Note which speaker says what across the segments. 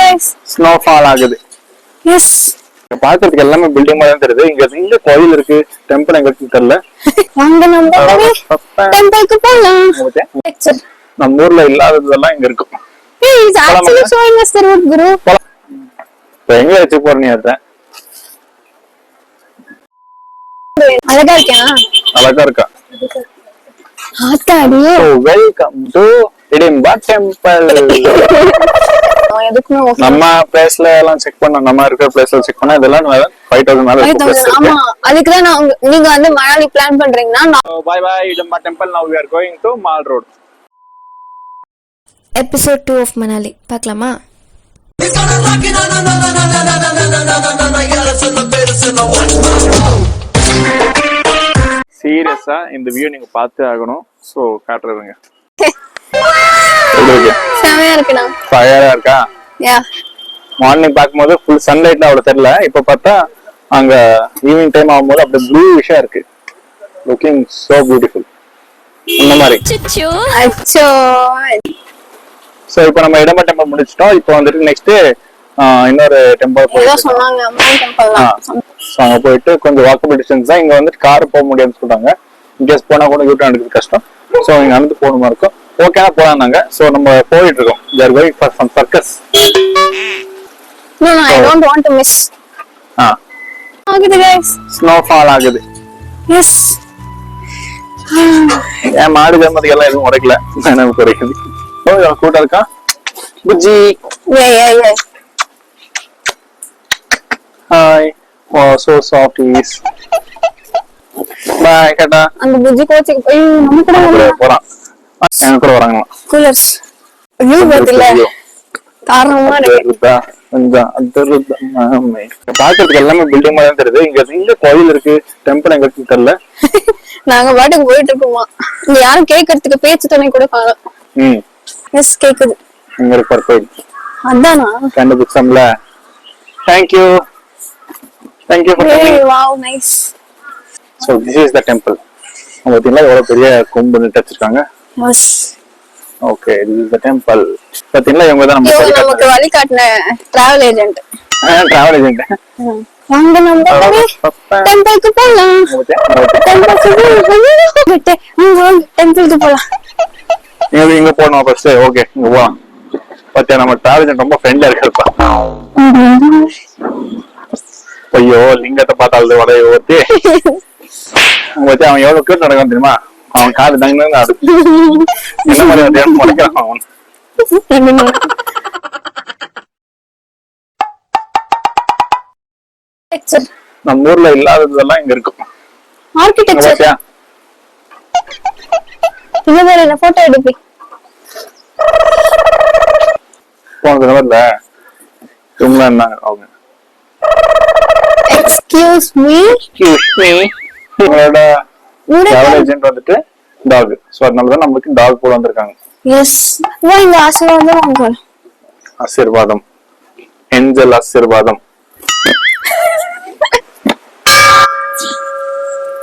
Speaker 1: guys.
Speaker 2: Snowfall ஆகுது.
Speaker 1: Yes.
Speaker 2: பாக்கிறதுக்கு எல்லாமே பில்டிங் மாதிரி தெரியுது. இங்க கோயில் இருக்கு, டெம்பிள் எங்க இருக்குன்னு தெரியல.
Speaker 1: வாங்க நம்ம டெம்பிளுக்கு போலாம்.
Speaker 2: நம்ம ஊர்ல இல்லாததெல்லாம் இங்க இருக்கு.
Speaker 1: He is actually showing us the road, Guru.
Speaker 2: எங்க வச்சு போறீங்க அத?
Speaker 1: அழகா இருக்கா?
Speaker 2: அழகா இருக்கா?
Speaker 1: ஆத்தாடி.
Speaker 2: So welcome to Hidimba Temple. நம்ம பிளேஸ்ல எல்லாம் செக் பண்ணோம், நம்ம இருக்கிற பிளேஸ்ல செக் பண்ணா இதெல்லாம் 5000 மேல இருக்கு.
Speaker 1: ஆமா, அதுக்கு தான் நீங்க வந்து மணாலி பிளான் பண்றீங்கன்னா
Speaker 2: bye bye Hidimba Temple. Now we are going to Mall Road.
Speaker 3: Episode 2 of Manali பார்க்கலாமா?
Speaker 2: சீரியஸா இந்த வியூ நீங்க பார்த்து ஆகணும். சோ காட்டுறதுங்க.
Speaker 1: செமையா இருக்குடா.
Speaker 2: ஃபயரா இருக்கா?
Speaker 1: யா.
Speaker 2: மார்னிங் பாக்கும்போது ஃபுல் சன்லைட்ல அவ்வளவு தெரியல. இப்ப பார்த்தா அங்க ஈவினிங் டைம் ஆகும்போது அப்படியே ப்ளூஷா இருக்கு. Looking so beautiful. இந்த மாதிரி.
Speaker 1: அச்சோ.
Speaker 2: சோ இப்போ நம்ம இடம்ப டெம்பிள் முடிச்சிட்டோம். இப்போ வந்துட்டு நெக்ஸ்ட் இன்னொரு டெம்பிள் போறோம்.
Speaker 1: சொன்னாங்க அம்மன் டெம்பிள் தான்.
Speaker 2: சோ அங்க போயிட்டு கொஞ்சம் வாக்கபிள் டிஸ்டன்ஸ் தான். இங்க வந்துட்டு கார் போக முடியாதுன்னு சொல்றாங்க. இங்கேஸ் போனா கூட யூட்டர்ன் எடுக்கிறது கஷ்டம். சோ இங்க நடந்து போகணுமா இருக்கும். ஓகேனா போலாம்னாங்க. சோ நம்ம போயிட்டு இருக்கோம். We are going for some circus.
Speaker 1: No, I don't want to miss. ஆகுது guys.
Speaker 2: Snowfall ஆகுது.
Speaker 1: Yes.
Speaker 2: ஏன் மாடு ஜம்மதுக்கு எல்லாம் எதுவும் உடைக்கல. எனக்கு உடைக்குது. ஓ கூட்டம் இருக்கா? Bujji.
Speaker 1: Yeah.
Speaker 2: Hi. Oh, so soft is. Bye kata.
Speaker 1: அந்த புஜ்ஜி கோச்சிக்கு போய் நம்ம கூட
Speaker 2: போறான். எனக்கு கூட வராங்க.
Speaker 1: கூலர்ஸ். வியூ பத்தில. தாரணமா இருக்கு.
Speaker 2: கொஞ்சம் அதுருதா மாமே. பாக்கிறதுக்கு எல்லாமே பில்டிங் மாதிரி தெரியுது. இங்க கோயில் இருக்கு, டெம்பிள் எங்க இருக்குன்னு தெரியல.
Speaker 1: நாங்க பாட்டுக்கு போயிட்டு இருக்கோமா. இங்க யாரும் கேக்குறதுக்கு பேச்சு துணை கூட காணோம். எஸ் கேக்குது.
Speaker 2: இங்க இருக்க கோயில்.
Speaker 1: அதானா?
Speaker 2: கண்டுபிடிச்சோம்ல. Thank you for coming.
Speaker 1: Wow, nice.
Speaker 2: So this is the temple. பாத்தீங்களா எவ்வளவு பெரிய கொம்பு நட்டு வச்சிருக்காங்க.
Speaker 1: Yes.
Speaker 2: Okay, this is the temple. பாத்தீங்களா இவங்க தான்
Speaker 1: நமக்கு வழி காட்டின டிராவல் ஏஜென்ட்.
Speaker 2: Travel agent.
Speaker 1: வாங்க நம்ம டெம்பிளுக்கு போலாம். டெம்பிளுக்கு போலாம்.
Speaker 2: இங்க போறோம் ஃபர்ஸ்ட். ஓகே இங்க போலாம். பாத்தியா நம்ம டிராவல் ஏஜென்ட் ரொம்ப ஃப்ரெண்ட்லியா இருக்காருப்பா. ஐயோ லிங்கத்தை பார்த்தாலே உடைய ஓத்தி அவன் எவ்வளவு கேட்டு நடக்கான் தெரியுமா? அவன் காது தங்க என்ன மாதிரி முளைக்கிறான் அவன். நம்ம ஊர்ல இல்லாததெல்லாம் இங்க இருக்கும்.
Speaker 1: ஆர்க்கிடெக்சர் இங்க வேற என்ன போட்டோ எடுப்பி
Speaker 2: போனது இல்ல இவங்க என்ன அவங்க.
Speaker 1: Excuse me.
Speaker 2: உங்களோட டிராவல் ஏஜென்ட் வந்துட்டு டாக். சோ அதனாலதான் நமக்கு டாக் போல வந்திருக்காங்க.
Speaker 1: எஸ். இங்க ஆசீர்வாதம் வாங்க.
Speaker 2: ஆசீர்வாதம். ஏஞ்சல் ஆசீர்வாதம்.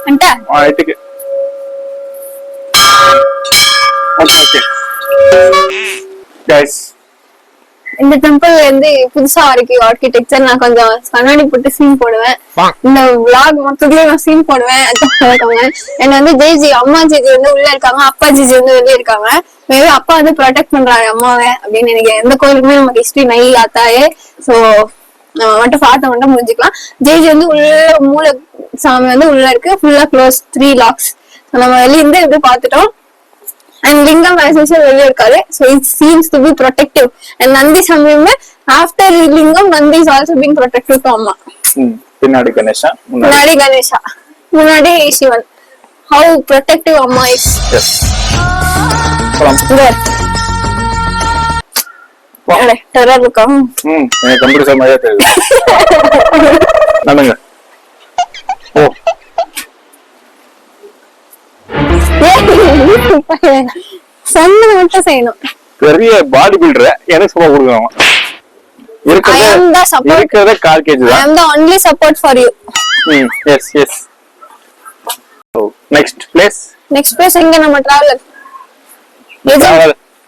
Speaker 1: அண்டா.
Speaker 2: ஆயிட்டுக்கு. ஓகே. Guys.
Speaker 1: இந்த டெம்பிள் வந்து புதுசா இருக்கு ஆர்க்கிடெக்சர். நான் கொஞ்சம் கண்ணாடி போட்டு சீன் போடுவேன். இந்த vlog மொத்தத்துல நான் சீன் போடுவேன். என்ன வந்து ஜெய்ஜி அம்மா ஜிஜி வந்து உள்ள இருக்காங்க, அப்பா ஜிஜி வந்து வெளியே இருக்காங்க. மேபி அப்பா வந்து ப்ரொடெக்ட் பண்றாரு அம்மாவை அப்படின்னு நினைக்கிறேன். எந்த கோயிலுக்குமே நமக்கு ஹிஸ்டரி நை ஆத்தாயே. சோ நம்ம மட்டும் பார்த்த மட்டும் முடிஞ்சுக்கலாம். ஜெய்ஜி வந்து உள்ள மூல சாமி வந்து உள்ள இருக்கு. ஃபுல்லா க்ளோஸ் 3 லாக்ஸ். நம்ம வெளிய இருந்து எப்படி பாத்துட்டோம். And Lingam as usual வெளியே இருக்காரு. So it seems to be protective. And Nandi Samyamma after Lingam, Nandi is also being protective to Amma.
Speaker 2: பின்னாடி கணேசா,
Speaker 1: முன்னாடி கணேசா, முன்னாடி Sivan. How protective Amma is.
Speaker 2: Yes.
Speaker 1: Good. அடே டெரர் இருக்கா?
Speaker 2: எனக்கு கம்ப்யூட்டர் மாதிரியே தெரியுது. நடங்க. ஓ
Speaker 1: சொன்னது மட்டும் செய்யணும்.
Speaker 2: பெரிய பாடி பில்டர் எனக்கு சும்மா கொடுக்கணும். இருக்கிறத 4 kg தான்.
Speaker 1: I am the only support for you.
Speaker 2: Yes. So next place
Speaker 1: எங்க நம்ம டிராவலர்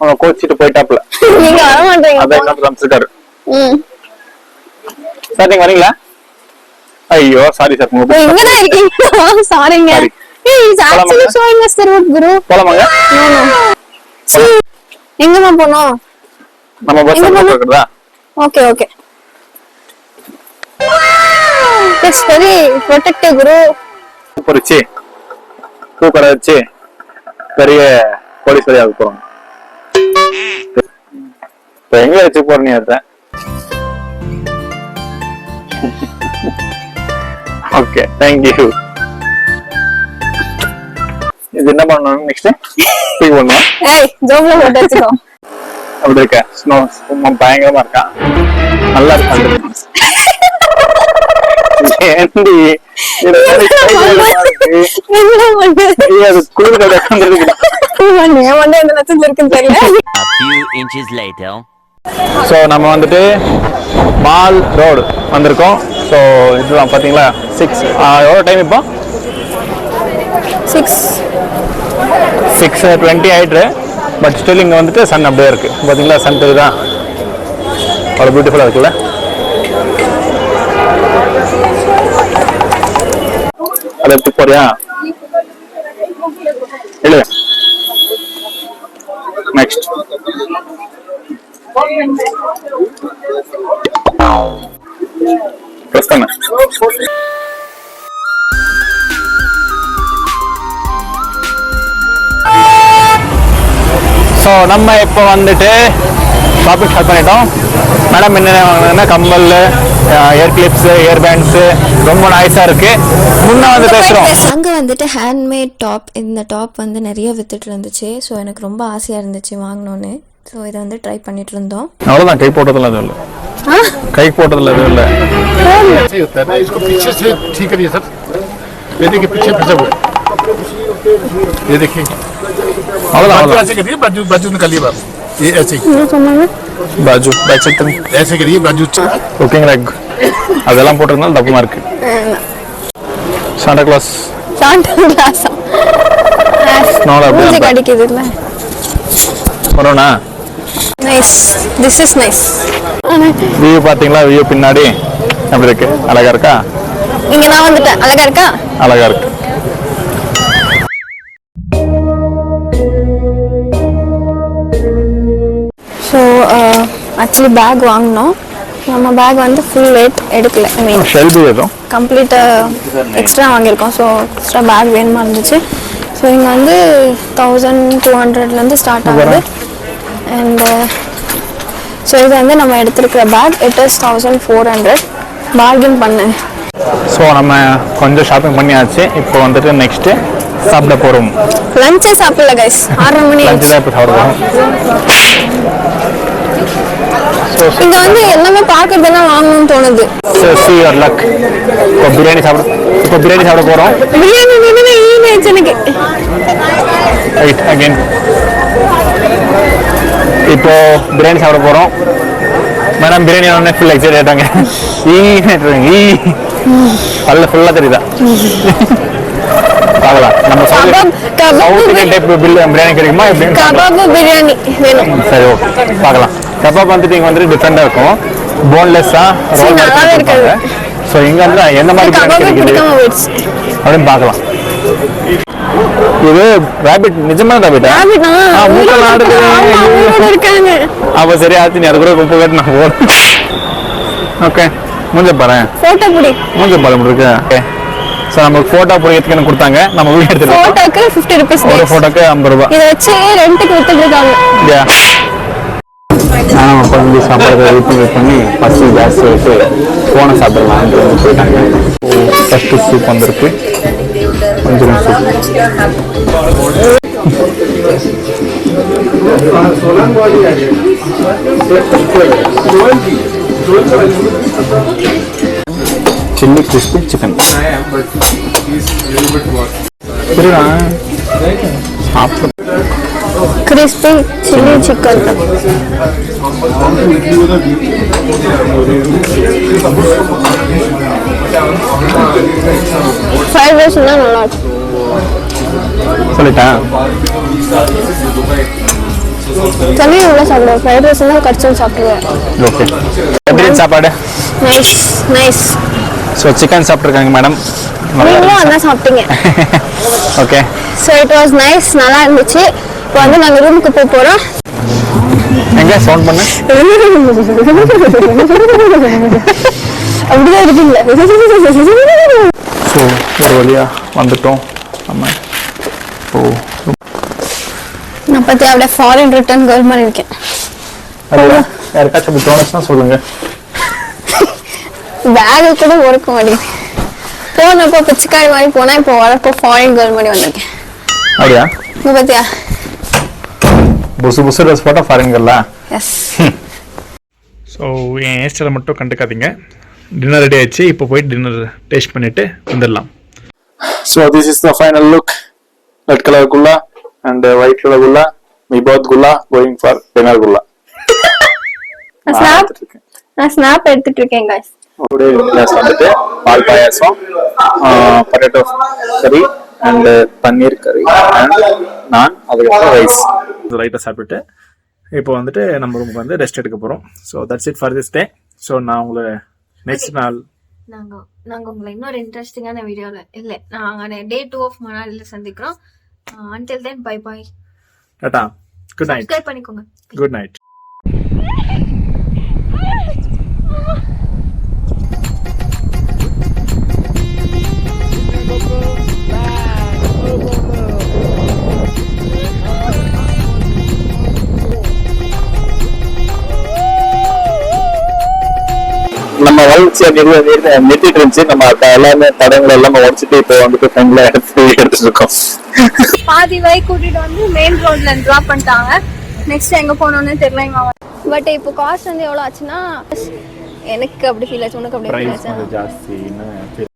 Speaker 2: அவன் கோச்சிட்டு போயிட்டாப்ல.
Speaker 1: நீங்க வர மாட்டீங்க.
Speaker 2: அத என்ன காமிச்சிட்டாரு. சார் நீங்க வரீங்களா? ஐயோ சாரி சார்.
Speaker 1: இங்கதான் இருக்கீங்க. சாரிங்க.
Speaker 2: Sorry.
Speaker 1: He's actually showing us the route, Guru.
Speaker 2: போலாமாங்க?
Speaker 1: எங்கம்மா போனோம்?
Speaker 2: நம்ம பஸ் இருக்குதா?
Speaker 1: Okay okay. It's very protective, Guru.
Speaker 2: பொறிச்சு தூக்கற வச்சு பெரிய போலீஸ் வழியாக போறோம். இப்போ எங்க வச்சு போறீங்க அத? Okay thank you. இது என்ன பண்ணணும் நெக்ஸ்ட்? டீ பண்ணனும்.
Speaker 1: ஏய் ஜோப்ல போட்டு வச்சுக்கோ.
Speaker 2: அப்படி இருக்க ஸ்னோ ரொம்ப பயங்கரமா இருக்கா. நல்லா இருக்கு. ஏண்டி இது குளிர் கடை வந்துருக்கு.
Speaker 1: எந்த லட்சத்துல இருக்குன்னு தெரியல.
Speaker 4: A few inches later.
Speaker 2: So நம்ம வந்துட்டு மால் ரோடு வந்திருக்கோம். ஸோ இதுதான் பார்த்தீங்களா 6 எவ்வளோ டைம் இப்போ 6:20 ஆயிட்டு. பட் ஸ்டில் இங்கே வந்துட்டு சன் அப்படியே இருக்கு. பார்த்தீங்களா சன் தெரியுதா? அவ்வளோ பியூட்டிஃபுல்லாக இருக்குல்ல. அதை எப்படி போறியா? இல்லை நெக்ஸ்ட் ப்ரெஸ் பண்ண. ஸோ நம்ம இப்போ வந்துட்டு ஷாப்பிங் ஸ்டார்ட் பண்ணிட்டோம். மேடம் என்னென்ன வாங்கினா கம்மல், இயர் கிளிப்ஸ், இயர் பேண்ட்ஸு ரொம்ப நாய்ஸாக இருக்கு. முன்னே வந்து பேசுகிறோம்.
Speaker 3: அங்கே வந்துட்டு ஹேண்ட்மேட் டாப், இந்த டாப் வந்து நிறைய வித்துட்டு இருந்துச்சு. ஸோ எனக்கு ரொம்ப ஆசையாக இருந்துச்சு வாங்கணுன்னு. ஸோ இதை வந்து ட்ரை பண்ணிட்டு இருந்தோம்.
Speaker 2: அவ்வளோதான். கை போட்டதில்ல எதுவும் இல்லை. கை போட்டதில்ல எதுவும் இல்லை.
Speaker 5: ऐसे होता है ना, इसको पीछे से ठीक करिए सर. ये देखिए पीछे फंसा हुआ है. ये देखिए
Speaker 2: அவ்வளோதான்
Speaker 5: बाजू
Speaker 2: அவ்வளோதான்.
Speaker 5: ऐसे करिए, बाजू बाजू निकालिए बात. ये ऐसे ही
Speaker 2: பாஜு பேக் செக் பண்ணி
Speaker 5: ऐसे करिए बाजू.
Speaker 2: ஓகேங்களா? அதெல்லாம் போட்டிருந்தாலும் தப்புமா இருக்கு. சாண்டா கிளாஸ்
Speaker 1: சாண்டா கிளாஸா?
Speaker 2: ஸ்னோல
Speaker 1: மூஞ்சி
Speaker 2: அப்படியே
Speaker 1: கடிக்குதுல்ல.
Speaker 2: வரோண்ணா.
Speaker 1: Nice. This is nice.
Speaker 2: View பார்த்தீங்களா? வியூ பின்னாடி அப்படி இருக்கு. அழகா இருக்கா?
Speaker 1: இங்க நான் வந்துட்டேன். அழகா இருக்கா?
Speaker 2: அழகா இருக்கு.
Speaker 1: ஸோ ஆக்சுவலி பேக் வாங்கினோம். நம்ம பேக் வந்து ஃபுல் வெயிட் எடுக்கல. ஐ மீன்
Speaker 2: ஷெல்பி ஏதும்
Speaker 1: கம்ப்ளீட்டாக எக்ஸ்ட்ரா வாங்கியிருக்கோம். ஸோ எக்ஸ்ட்ரா பேக் வேணுமா இருந்துச்சு. ஸோ இங்கே வந்து 1200 ஸ்டார்ட் ஆகுது. அண்ட் ஸோ இது வந்து நம்ம எடுத்துருக்கிற பேக் இட் இஸ் 1400. பார்கெயின் பண்ணேன்.
Speaker 2: ஸோ நம்ம கொஞ்சம் ஷாப்பிங் பண்ணியாச்சு. இப்போ வந்துட்டு நெக்ஸ்ட் சாப்பிட போறோம்.
Speaker 1: லஞ்சே சாப்பிடல கைஸ். 6:30 மணி
Speaker 2: லஞ்சு
Speaker 1: ஆச்சு.
Speaker 2: தான் இப்போ சாப்பிட போறோம்.
Speaker 1: இங்க வந்து எல்லாமே பார்க்கறதெல்லாம் வாங்கணும்னு தோணுது.
Speaker 2: See your luck. இப்போ பிரியாணி சாப்பிட போறோம்.
Speaker 1: பிரியாணி வேணும்னு ஈமேஜ் எனக்கு.
Speaker 2: Right again. இப்போ பிரியாணி சாப்பிட போறோம். மேடம் பிரியாணி ஒன்று ஃபுல் எக்ஸைட் ஆயிட்டாங்க. பல்ல ஃபுல்லா தெரியுதா? பார்க்கலாம். நம்ம சவுத் இந்தியன் டைப் பிரியாணி கிடைக்குமா எப்படின்னு
Speaker 1: கபாப் பிரியாணி வேணும்.
Speaker 2: சரி ஓகே பார்க்கலாம். கபாப் வந்துட்டு இங்கே வந்துட்டு டிஃப்ரெண்டாக இருக்கும். போன்லெஸ்ஸா
Speaker 1: நல்லாவே இருக்காது.
Speaker 2: ஸோ இங்கே வந்து என்ன மாதிரி பிரியாணி
Speaker 1: கபாப்
Speaker 2: கிடைக்குது
Speaker 1: பிடிக்காம போயிடுச்சு.
Speaker 2: அப்படின்னு பார்க்கலாம். இது ராபிட் நிஜமான ராபிட்டா?
Speaker 1: இருக்காங்க.
Speaker 2: அப்ப சரி ஆச்சு. நீ அது கூட ரொம்ப கேட்டு நான் போறேன். ஓகே மூஞ்ச பாரு.
Speaker 1: போட்டோ பிடி.
Speaker 2: மூஞ்ச பாரு இப்படி இருக்கு. ஓகே ஸோ நமக்கு போட்டோ பிடிக்கிறதுக்கு கொடுத்தாங்க. நம்ம வீடியோ எடுத்துருக்கோம்.
Speaker 1: போட்டோக்கு 50 rupees.
Speaker 2: ஒரு போட்டோக்கு 50 ரூபாய்.
Speaker 1: இதை வச்சு ரெண்டுக்கு வித்துட்டு இருக்காங்க.
Speaker 2: ஆனால் அப்போ வந்து சாப்பாடு வெயிட் பண்ணி ஃபஸ்ட்டு கேஸ் வச்சு ஃபோனை சாப்பிடலான்ட்டு வந்து போயிட்டாங்க. ஃபஸ்ட்டு சூப் வந்திருக்கு. கொஞ்சம் சில்லி கிறிஸ்பி சிக்கன். சரிடா சாப்பிட்டு
Speaker 1: crispy chilli chicken. Fried rice தான் நல்லா இருக்கும்.
Speaker 2: சொல்லிட்டேன்.
Speaker 1: தனியாக உள்ள சாப்பிடுவேன். ஃப்ரைட் ரைஸ் தான் கடிச்சு சாப்பிடுவேன்.
Speaker 2: ஓகே எப்படி சிக்கன் சாப்பாடு
Speaker 1: நைஸ் நைஸ்.
Speaker 2: ஸோ சிக்கன் சாப்பிட்ருக்காங்க மேடம்.
Speaker 1: நீங்களும் அதான் சாப்பிட்டீங்க.
Speaker 2: Okay.
Speaker 1: So it was nice, நல்லா இருந்துச்சு. இப்போ வந்து நாங்கள் ரூமுக்கு போக போகிறோம்.
Speaker 2: எங்க சவுண்ட் பண்ணு.
Speaker 1: அப்படிதான் இருக்குல்ல.
Speaker 2: ஸோ ஒரு வழியா வந்துட்டோம் நம்ம. ஓ
Speaker 1: நான் பற்றி அப்படியே ஃபாரின் ரிட்டர்ன் கேர்ள் மாதிரி இருக்கேன்.
Speaker 2: அதுதான் யாருக்காச்சும் அப்படி தோணுச்சுன்னா சொல்லுங்க.
Speaker 1: பேகு கூட ஒர்க்க மாட்டேங்குது. போனப்போ பிச்சைக்காரி மாதிரி போனா, இப்போ வரப்போ ஃபாரின் கேர்ள் மாதிரி வந்திருக்கேன்.
Speaker 2: அப்படியா?
Speaker 1: இங்க பாத்தியா?
Speaker 2: புசு புசு ட்ரெஸ் போட்டால் ஃபாரின்கள்ல.
Speaker 1: எஸ்.
Speaker 2: ஸோ என் ஹேர் ஸ்டைலை மட்டும் கண்டுக்காதீங்க. டின்னர் ரெடி ஆயிடுச்சு. இப்போ போயிட்டு டின்னர் டேஸ்ட் பண்ணிட்டு வந்துடலாம். So this is the final look. Red colour குல்லா அண்ட் ஒயிட் கலர் குல்லா. மீ போத் குல்லா கோயிங் ஃபார் டின்னர் குல்லா.
Speaker 1: நான் ஸ்னாப் எடுத்துட்டு இருக்கேன் guys.
Speaker 2: அப்படியே கிளாஸ் வந்துட்டு பால் பாயாசம், பொட்டேட்டோ கறி அண்ட் பன்னீர் கறி அண்ட் நான், அதுக்கப்புறம் ரைஸ் ரைட்டாக சாப்பிட்டுட்டு இப்போ வந்துட்டு நம்ம ரூமுக்கு வந்து ரெஸ்ட் எடுக்க போகிறோம். So that's it for this day. So நான் உங்களை நெக்ஸ்ட் நாள்
Speaker 3: நாங்க உங்களை இன்னொரு இன்ட்ரெஸ்டிங்கான வீடியோல இல்ல நாங்க டே 2 ஆஃப் மணாலில சந்திக்கிறோம். until then bye bye.
Speaker 2: டாடா. Good night.
Speaker 3: சப்ஸ்கிரைப் பண்ணிக்கோங்க.
Speaker 2: Good night. நம்ம வளர்ச்சியை நிறுத்திட்டு இருந்துச்சு. நம்ம எல்லாமே தடங்களை எல்லாமே உடச்சிட்டு இப்போ வந்துட்டு ஃப்ரெண்ட்ல எடுத்துட்டு இருக்கோம்.
Speaker 1: பாதி வை கூட்டிட்டு வந்து மெயின் ரோட்ல டிராப் பண்ணிட்டாங்க. நெக்ஸ்ட் எங்க போனோம்னு தெரியல. பட் இப்போ காஸ்ட் வந்து எவ்வளவு ஆச்சுன்னா, எனக்கு அப்படி ஃபீல் ஆச்சு, உனக்கு அப்படி ஃபீல் ஆச்சு?
Speaker 2: ஜாஸ்தி